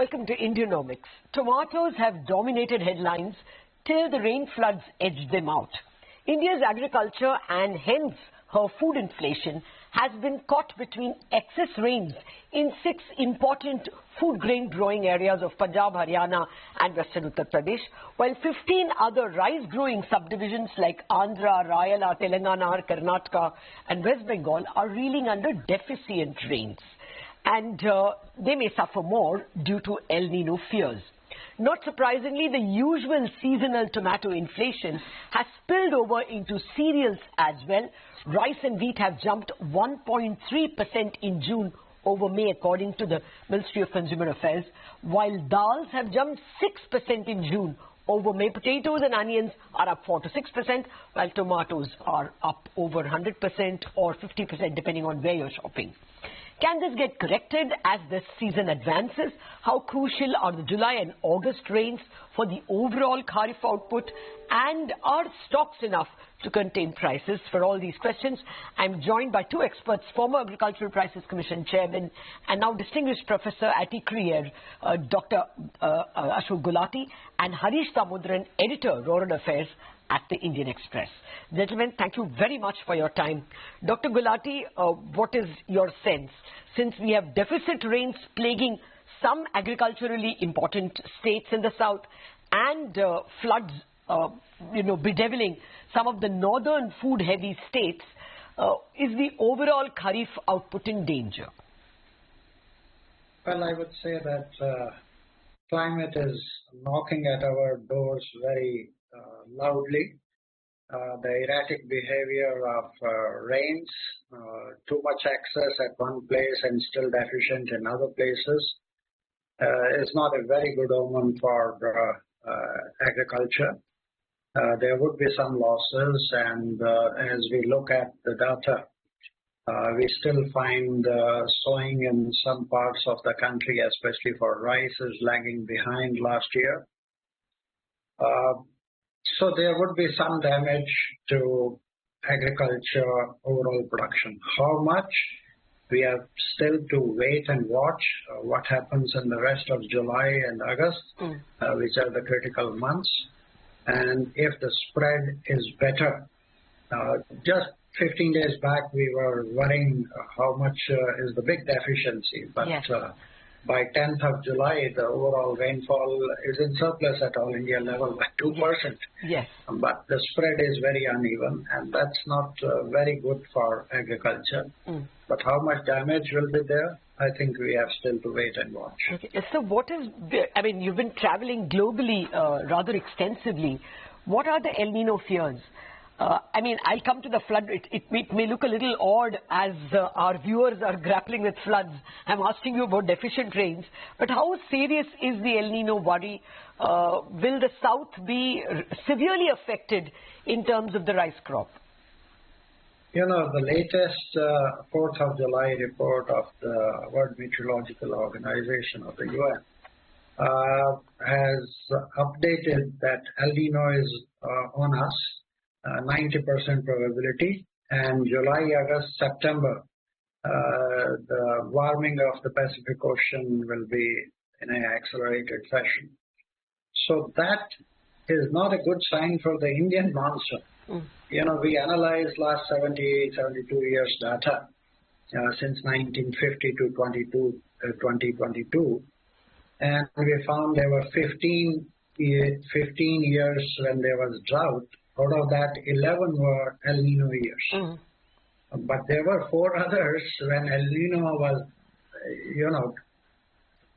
welcome to Indianomics. Tomatoes have dominated headlines till the rain floods edged them out. India's agriculture and hence her food inflation has been caught between excess rains in 6 important food grain growing areas of Punjab, Haryana and Western Uttar Pradesh, while 15 other rice growing subdivisions like Andhra, Rayala, Telangana, Karnataka and West Bengal are reeling under deficient rains. And they may suffer more due to El Nino fears. Not surprisingly, the usual seasonal tomato inflation has spilled over into cereals as well. Rice and wheat have jumped 1.3% in June over May, according to the Ministry of Consumer Affairs, while dals have jumped 6% in June over May. Potatoes and onions are up 4 to 6%, while tomatoes are up over 100% or 50%, depending on where you're shopping. Can this get corrected as this season advances? How crucial are the July and August rains for the overall kharif output? And are stocks enough to contain prices? For all these questions, I'm joined by 2 experts, former Agricultural Prices Commission Chairman and now distinguished professor at ICRIER, Dr. Ashok Gulati, and Harish, Damodaran, editor, Rural Affairs at the Indian Express. Gentlemen, thank you very much for your time. Dr. Gulati, what is your sense? Since we have deficit rains plaguing some agriculturally important states in the south and floods, bedeviling some of the northern food-heavy states, is the overall kharif output in danger? Well, I would say that climate is knocking at our doors very loudly. The erratic behavior of rains, too much excess at one place and still deficient in other places, is not a very good omen for agriculture. There would be some losses, and as we look at the data, we still find sowing in some parts of the country, especially for rice, is lagging behind last year. So there would be some damage to agriculture overall production. How much? We have still to wait and watch what happens in the rest of July and August, which are the critical months. And if the spread is better, just 15 days back we were worrying how much is the big deficiency, but yes. By 10th of July, the overall rainfall is in surplus at all India level by 2%. Yes. But the spread is very uneven, and that's not very good for agriculture. But how much damage will be there? I think we have still to wait and watch. Okay. So what is, you've been traveling globally rather extensively. What are the El Nino fears? I'll come to the flood. It may look a little odd as our viewers are grappling with floods. I'm asking you about deficient rains. But how serious is the El Nino worry? Will the south be severely affected in terms of the rice crop? You know, the latest 4th of July report of the World Meteorological Organization of the UN has updated that El Nino is on us. 90% probability, and July, August, September, the warming of the Pacific Ocean will be in an accelerated fashion. So that is not a good sign for the Indian monsoon. You know, we analyzed last 72 years data since 1950 to 2022, and we found there were 15 years when there was drought. Out of that, 11 were El Nino years. But there were 4 others when El Nino was,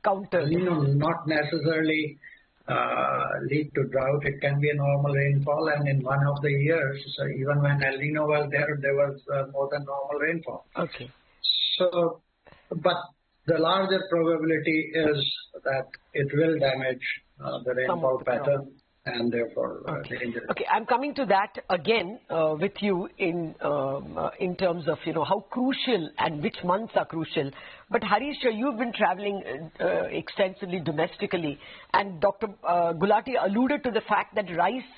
counter. El Nino not necessarily lead to drought. It can be a normal rainfall, and in one of the years, so even when El Nino was there was more than normal rainfall. Okay. So, but the larger probability is that it will damage the rainfall pattern. And therefore, dangerous. Okay, I'm coming to that again with you in terms of how crucial and which months are crucial. But Harish, you've been traveling extensively domestically, and Dr. Gulati alluded to the fact that rice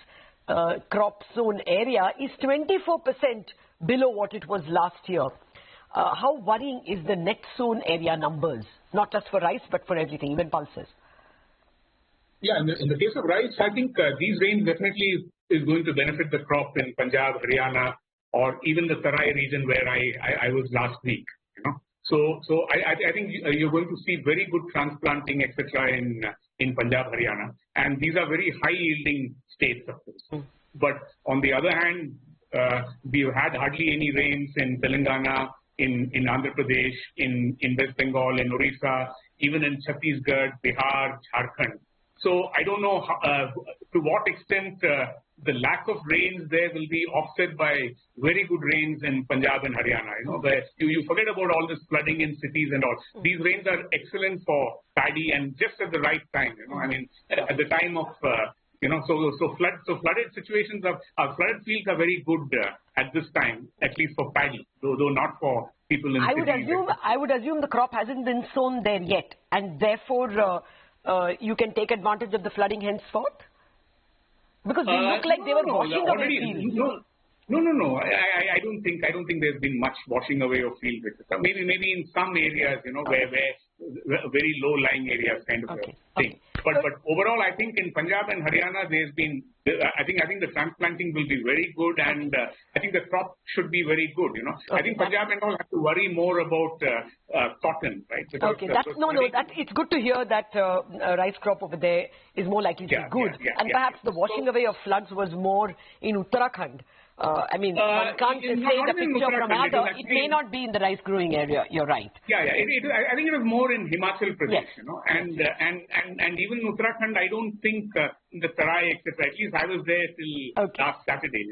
crop sown area is 24% below what it was last year. How worrying is the net sown area numbers, not just for rice but for everything, even pulses? Yeah, in the case of rice, I think these rains definitely is going to benefit the crop in Punjab, Haryana, or even the Tarai region where I was last week. So I think you're going to see very good transplanting, etc. in Punjab, Haryana, and these are very high yielding states, of course. But on the other hand, we've had hardly any rains in Telangana, in Andhra Pradesh, in West Bengal, in Orissa, even in Chhattisgarh, Bihar, Jharkhand. So I don't know to what extent the lack of rains there will be offset by very good rains in Punjab and Haryana. Where you forget about all this flooding in cities and all. These rains are excellent for paddy and just at the right time. I mean, at the time of so flooded situations flooded fields are very good at this time, at least for paddy, though not for people in cities. I would assume the crop hasn't been sown there yet, and therefore you can take advantage of the flooding henceforth? Because they look like they were washing away fields. No. I don't think there's been much washing away of fields. Maybe in some areas, where very low-lying areas kind of a thing. But overall, I think in Punjab and Haryana, there's been. I think the transplanting will be very good, and I think the crop should be very good. I think Punjab and all have to worry more about cotton, right? Because, it's good to hear that rice crop over there is more likely to be good, and perhaps the washing away of floods was more in Uttarakhand. One can't say the picture from another. It may not be in the rice growing area. You're right. I think it was more in Himachal Pradesh, and even Uttarakhand. I don't think in the Tarai, etc. At least I was there till last Saturday.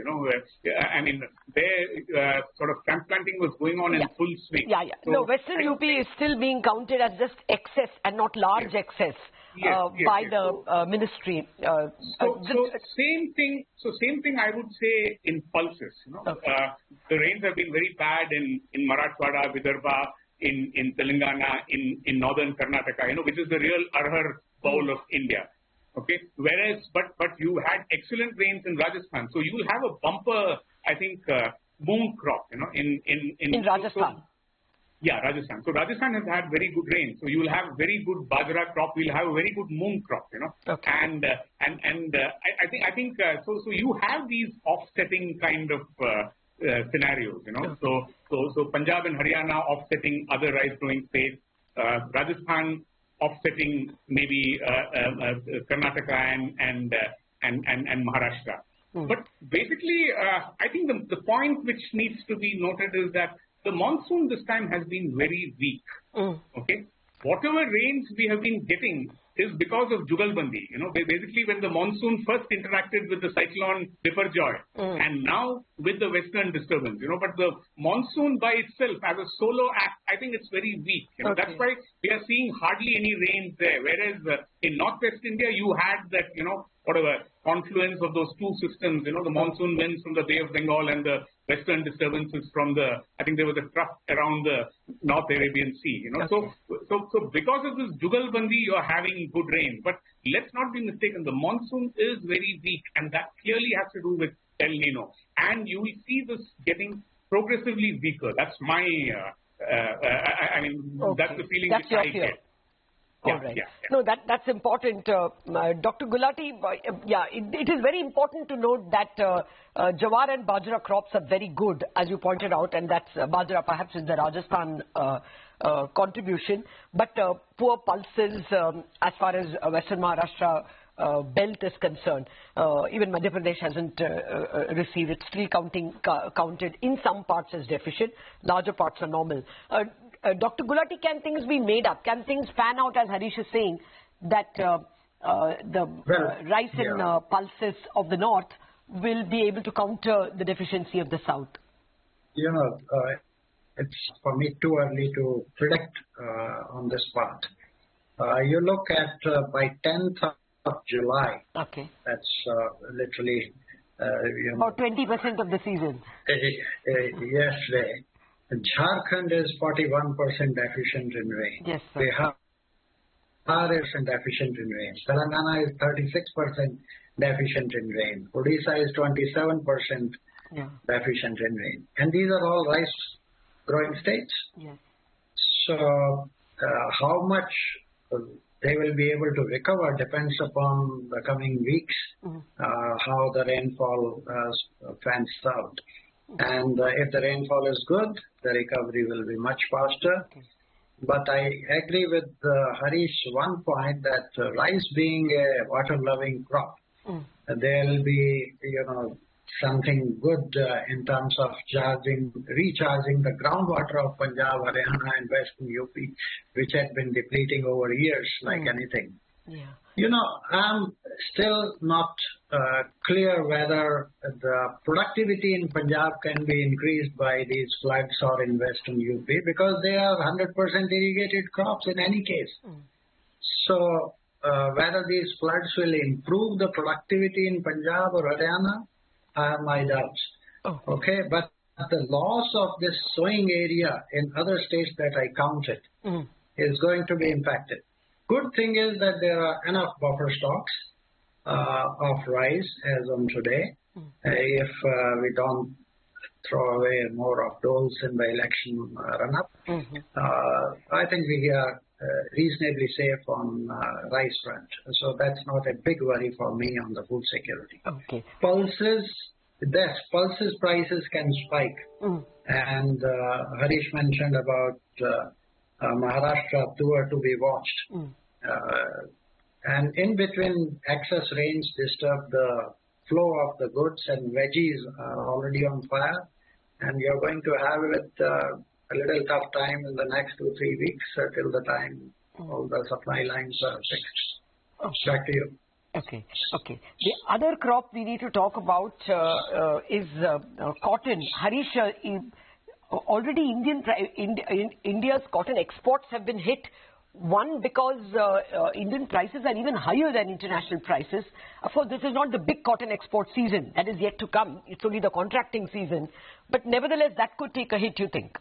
There sort of transplanting was going on in full swing. So, Western UP is still being counted as just excess and not large excess. By the ministry. Same thing I would say in pulses. The rains have been very bad in Marathwada, Vidarbha, in Telangana, in northern Karnataka, which is the real Arhar bowl of India. Okay, whereas but you had excellent rains in Rajasthan, so you will have a bumper, I think, moong crop. In Rajasthan. Rajasthan. So Rajasthan has had very good rain. So you will have very good bajra crop. We'll have a very good moong crop. And I think so you have these offsetting kind of scenarios. So Punjab and Haryana offsetting other rice growing states. Rajasthan offsetting maybe Karnataka and Maharashtra. But basically, I think the point which needs to be noted is that the monsoon this time has been very weak. Okay, whatever rains we have been getting is because of Jugalbandi. Basically when the monsoon first interacted with the cyclone Biparjoy, and now with the western disturbance. But the monsoon by itself as a solo act, I think it's very weak. That's why we are seeing hardly any rains there. Whereas in northwest India, you had that whatever confluence of those two systems. The monsoon winds from the Bay of Bengal and the western disturbances from I think there was a trough around the North Arabian Sea. So because of this Jugalbandi, you are having good rain. But let's not be mistaken, the monsoon is very weak, and that clearly has to do with El Nino. And you will see this getting progressively weaker. That's my, that's the feeling that's which I get. All right. No, that's important. Dr. Gulati, it is very important to note that Jawar and Bajra crops are very good, as you pointed out, and that's Bajra perhaps is the Rajasthan contribution. But poor pulses as far as Western Maharashtra belt is concerned. Even Madhya Pradesh hasn't received it. Still counted in some parts as deficient. Larger parts are normal. Dr. Gulati, can things be made up? Can things pan out, as Harish is saying, that the rice and pulses of the north will be able to counter the deficiency of the south? It's for me too early to predict on this part. You look at by 10th of July. Okay. That's literally about 20% of the season. Yesterday. Jharkhand is 41% deficient in rain. Yes, sir. Bihar is deficient in rain. Telangana is 36% deficient in rain. Odisha is 27% deficient in rain. And these are all rice growing states. Yes. So how much they will be able to recover depends upon the coming weeks, how the rainfall pans out. And if the rainfall is good, the recovery will be much faster. But I agree with Harish one point that rice being a water-loving crop, there will be, something good in terms of recharging the groundwater of Punjab, Haryana and Western UP, which had been depleting over years like anything. Yeah. I'm still not clear whether the productivity in Punjab can be increased by these floods or in Western UP because they are 100% irrigated crops in any case. So whether these floods will improve the productivity in Punjab or Haryana, I have my doubts. Okay, but the loss of this sowing area in other states that I counted is going to be impacted. Good thing is that there are enough buffer stocks of rice as on today. If we don't throw away more of those in the election run-up, I think we are reasonably safe on rice front. So that's not a big worry for me on the food security. Pulses prices can spike. And Harish mentioned about Maharashtra tour to be watched. And in between, excess rains disturb the flow of the goods, and veggies are already on fire. And you're going to have it a little tough time in the next 2-3 weeks till the time all the supply lines are fixed. Back to you. Okay. The other crop we need to talk about is cotton. Harish, already India's cotton exports have been hit. One, because Indian prices are even higher than international prices. Of course, this is not the big cotton export season. That is yet to come. It's only the contracting season. But nevertheless, that could take a hit, you think?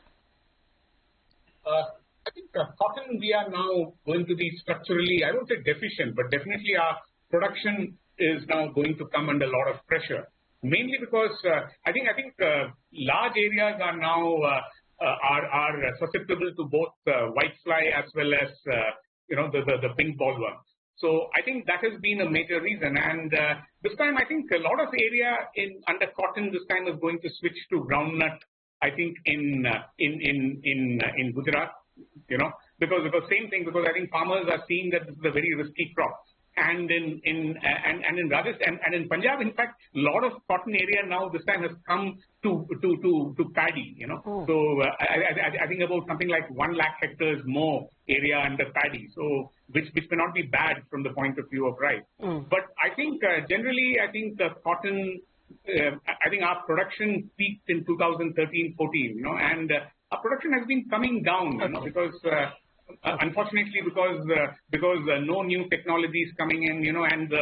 I think cotton, we are now going to be structurally, I won't say deficient, but definitely our production is now going to come under a lot of pressure. Mainly because I think large areas are now are susceptible to both whitefly as well as the pink bollworm. So I think that has been a major reason. And this time I think a lot of area under cotton this time is going to switch to groundnut. I think in Gujarat, because same thing, because I think farmers are seeing that this is a very risky crop. And in Rajasthan and in Punjab, in fact, a lot of cotton area now this time has come to paddy. So I think about something like 1 lakh hectares more area under paddy. So which may not be bad from the point of view of rice. But I think generally, I think the cotton. I think our production peaked in 2013-14. And our production has been coming down. Because. Unfortunately, because no new technology is coming in, and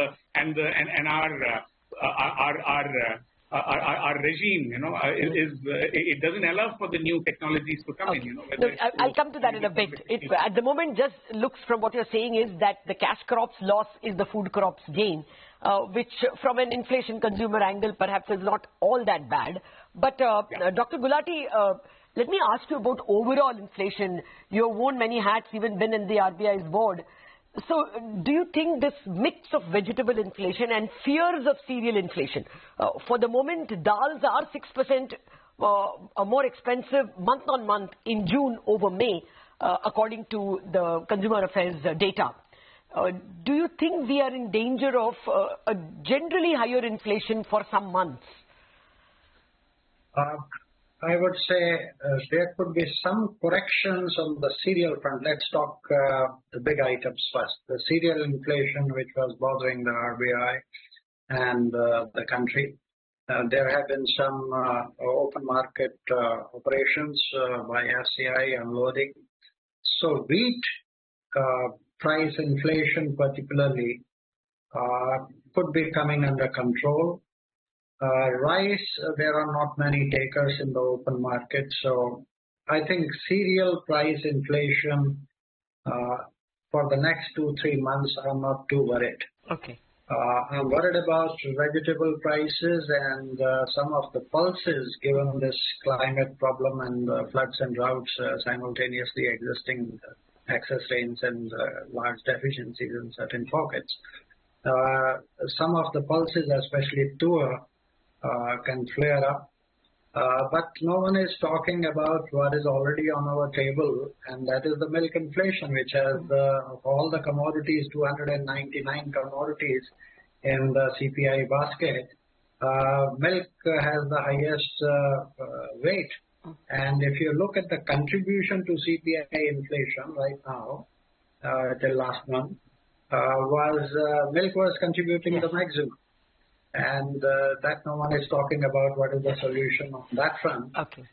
our regime, it doesn't allow for the new technologies to come in. I'll come to that in a bit. At the moment, just looks from what you're saying is that the cash crops loss is the food crops gain, which from an inflation consumer angle perhaps is not all that bad. But Dr. Gulati, let me ask you about overall inflation. You have worn many hats, even been in the RBI's board. So do you think this mix of vegetable inflation and fears of cereal inflation, for the moment, dals are 6% more expensive month on month in June over May, according to the Consumer Affairs data. Do you think we are in danger of a generally higher inflation for some months? I would say there could be some corrections on the cereal front. Let's talk the big items first. The cereal inflation, which was bothering the RBI and the country. There have been some open market operations by FCI unloading. So wheat price inflation particularly could be coming under control. Rice, there are not many takers in the open market, so I think cereal price inflation for the next 2-3 months, I'm not too worried. Okay. I'm worried about vegetable prices and some of the pulses given this climate problem and floods and droughts simultaneously existing excess rains and large deficiencies in certain pockets. Some of the pulses, especially tuor, can flare up. But no one is talking about what is already on our table, and that is the milk inflation, which has of all the commodities, 299 commodities in the CPI basket. Milk has the highest weight. And if you look at the contribution to CPI inflation right now, till last month, milk was contributing the maximum. And that no one is talking about what is the solution on that front. Okay.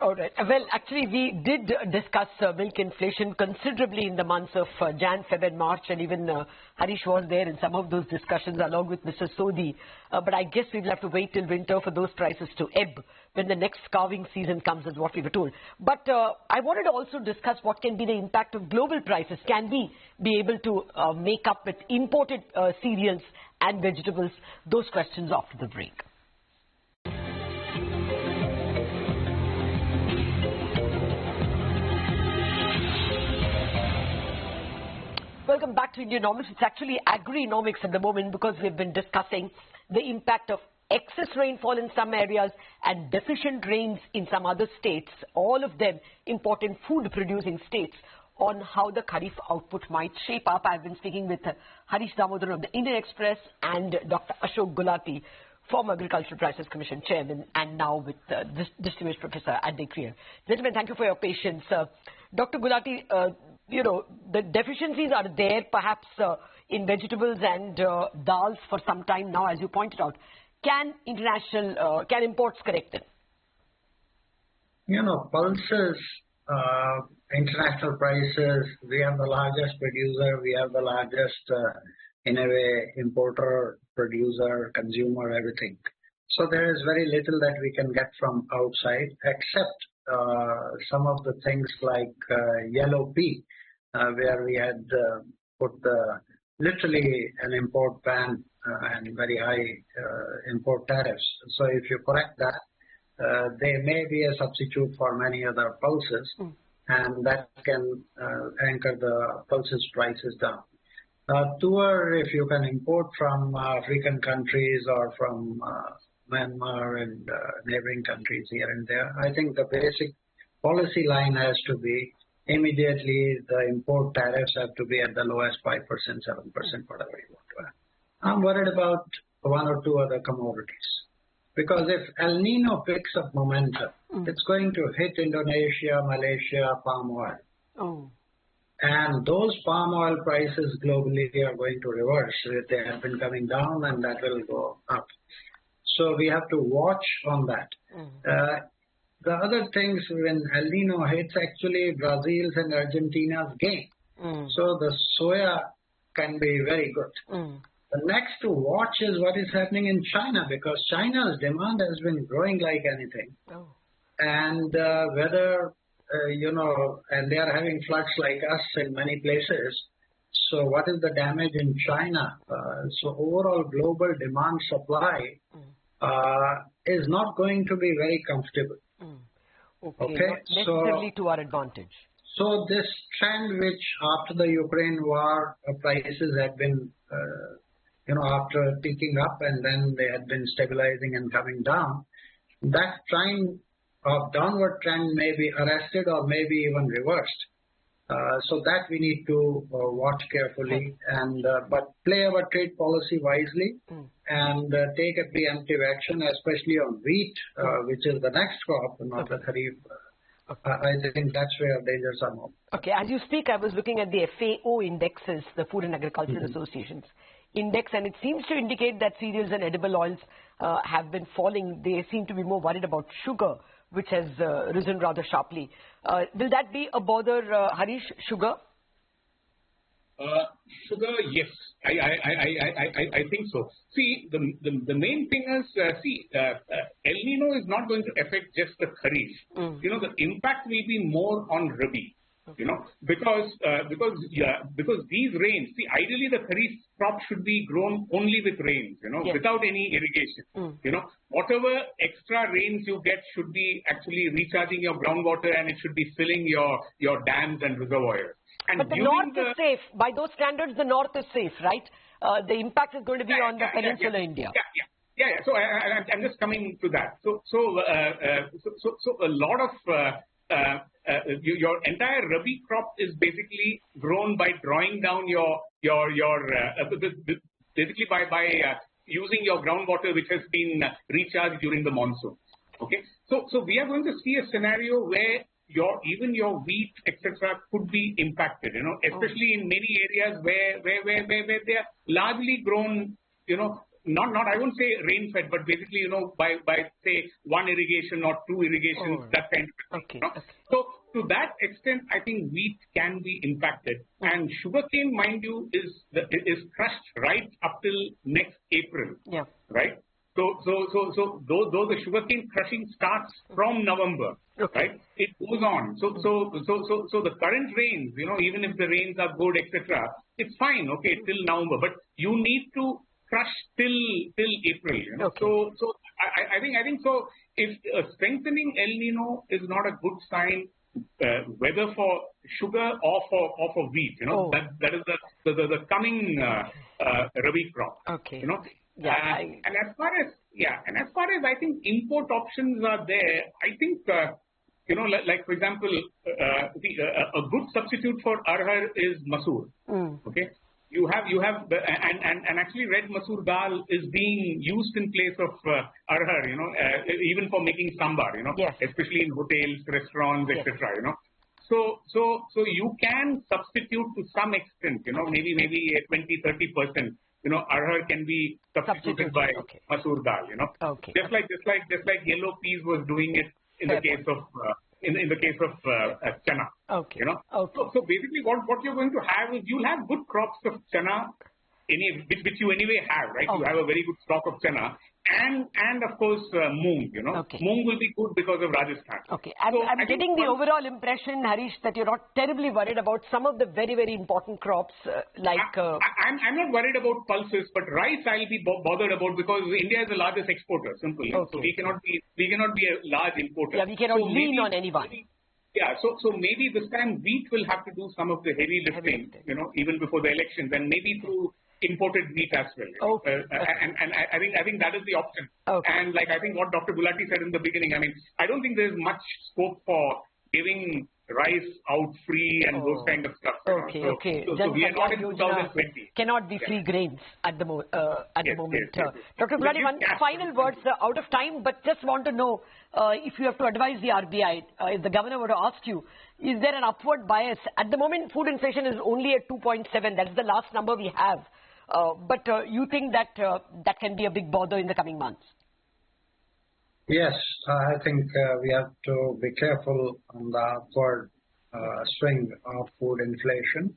All right. Well, actually, we did discuss milk inflation considerably in the months of Jan, Feb and March, and even Harish was there in some of those discussions along with Mr. Sodhi. But I guess we'll have to wait till winter for those prices to ebb when the next calving season comes, is what we were told. But I wanted to also discuss what can be the impact of global prices. Can we be able to make up with imported cereals and vegetables? Those questions after the break. Welcome back to Indianomics. It's actually agri-economics at the moment because we've been discussing the impact of excess rainfall in some areas and deficient rains in some other states, all of them important food-producing states, on how the kharif output might shape up. I've been speaking with Harish Damodaran of the Indian Express and Dr. Ashok Gulati, former Agricultural Prices Commission Chairman, and now with distinguished Professor at ICRIER. Gentlemen, thank you for your patience. Dr. Gulati, the deficiencies are there perhaps in vegetables and dals for some time now, as you pointed out. Can imports correct it? Pulses, international prices, we have the largest producer, we have the largest, in a way, importer, producer, consumer, everything. So there is very little that we can get from outside, except some of the things like yellow pea, where we had put literally an import ban and very high import tariffs. So if you correct that, they may be a substitute for many other pulses, and that can anchor the pulses prices down. Tuor, if you can import from African countries or from Myanmar and neighboring countries here and there, I think the basic policy line has to be immediately the import tariffs have to be at the lowest 5%, 7%, whatever you want to have. I'm worried about one or two other commodities. Because if El Nino picks up momentum, it's going to hit Indonesia, Malaysia, palm oil. Oh. And those palm oil prices globally are going to reverse. They have been coming down and that will go up. So we have to watch on that. The other things, when El Nino hits, actually Brazil's and Argentina's gain. So the soya can be very good. The next to watch is what is happening in China, because China's demand has been growing like anything. And whether, and they are having floods like us in many places. So what is the damage in China? So overall global demand supply is not going to be very comfortable. Okay. Not necessarily to our advantage. So this trend, which after the Ukraine war, prices had been, after picking up and then they had been stabilizing and coming down, that trend of downward trend may be arrested or maybe even reversed. So that we need to watch carefully and but play our trade policy wisely and take a preemptive action, especially on wheat, which is the next crop, not the kharif. I think that's where dangers are more. Okay, as you speak, I was looking at the FAO indexes, the Food and Agriculture Association's index, and it seems to indicate that cereals and edible oils have been falling. They seem to be more worried about sugar, which has risen rather sharply. Will that be a bother, Harish, sugar? Sugar, yes. I think so. See, the main thing is, El Nino is not going to affect just the kharif. The impact will be more on rabi. because these rains. See, ideally the kharif crop should be grown only with rains, without any irrigation. Whatever extra rains you get should be actually recharging your groundwater, and it should be filling your dams and reservoirs. And but the north is safe. By those standards, the north is safe, right? The impact is going to be on the peninsular India. Yeah. So I'm just coming to that. So a lot of your entire rabi crop is basically grown by drawing down basically by using your groundwater, which has been recharged during the monsoon. Okay. So we are going to see a scenario where even your wheat, etc., could be impacted. Especially in many areas where they are largely grown. Not I won't say rain fed, but basically by say one irrigation or two irrigations, that kind of thing. Okay. So to that extent, I think wheat can be impacted, and sugarcane, mind you, is crushed right up till next April. Yeah. Right. So though the sugarcane crushing starts from November, right? It goes on. So the current rains, even if the rains are good, etc., it's fine, okay, till November. But you need to crush till April. So I think so. If strengthening El Nino is not a good sign, whether for sugar or for wheat, that is the coming rabi crop. Okay. And as far as I think import options are there, I think like for example, a good substitute for arhar is masoor. Okay, you have and actually red masoor dal is being used in place of arhar. Even for making sambar. Yes. Especially in hotels, restaurants, etc. So you can substitute to some extent. Maybe 20-30%. Arhar can be substituted by masoor dal. Okay. Just like yellow peas was doing it in the case of chana. Okay. So basically, what you're going to have is you'll have good crops of chana, which you anyway have, right? You have a very good stock of chana. And of course moong, Moong will be good because of Rajasthan. Okay, I'm getting the overall impression, Harish, that you're not terribly worried about some of the very, very important crops like. I'm not worried about pulses, but rice I'll be bothered about because India is the largest exporter. Simply, so we cannot be a large importer. Yeah, we cannot lean on anyone. Yeah, so maybe this time wheat will have to do some of the heavy lifting, even before the elections, and maybe through imported wheat as well. And I think that is the option. And like I think what Dr. Gulati said in the beginning, I don't think there's much scope for giving rice out free and those kind of stuff. Okay. So we are not in 2020. Cannot be free grains at the moment. Yes. Dr. Gulati, one final words, out of time, but just want to know if you have to advise the RBI, if the governor were to ask you, is there an upward bias? At the moment, food inflation is only at 2.7. That's the last number we have. But you think that that can be a big bother in the coming months? Yes, I think we have to be careful on the upward swing of food inflation.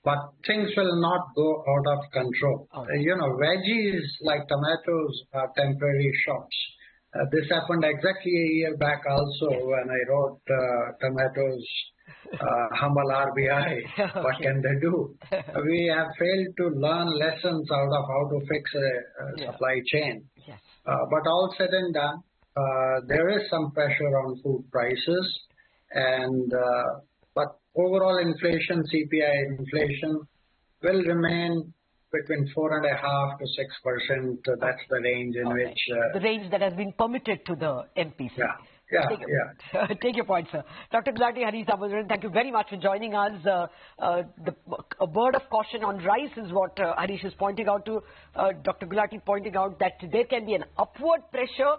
But things will not go out of control. Veggies like tomatoes are temporary shocks. This happened exactly a year back also when I wrote tomatoes humble RBI, what can they do? We have failed to learn lessons out of how to fix a supply chain. But all said and done, there is some pressure on food prices, and but overall inflation, CPI inflation, will remain between 4.5% to 6%. That's the range in which the range that has been permitted to the MPC. Take your point, sir. Dr. Gulati, Harish, Damodaran, thank you very much for joining us. A word of caution on rice is what Harish is pointing out to. Dr. Gulati pointing out that there can be an upward pressure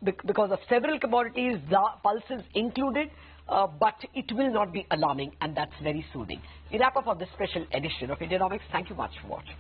because of several commodities, pulses included, but it will not be alarming, and that's very soothing. We wrap up on this special edition of Indianomics. Thank you much for watching.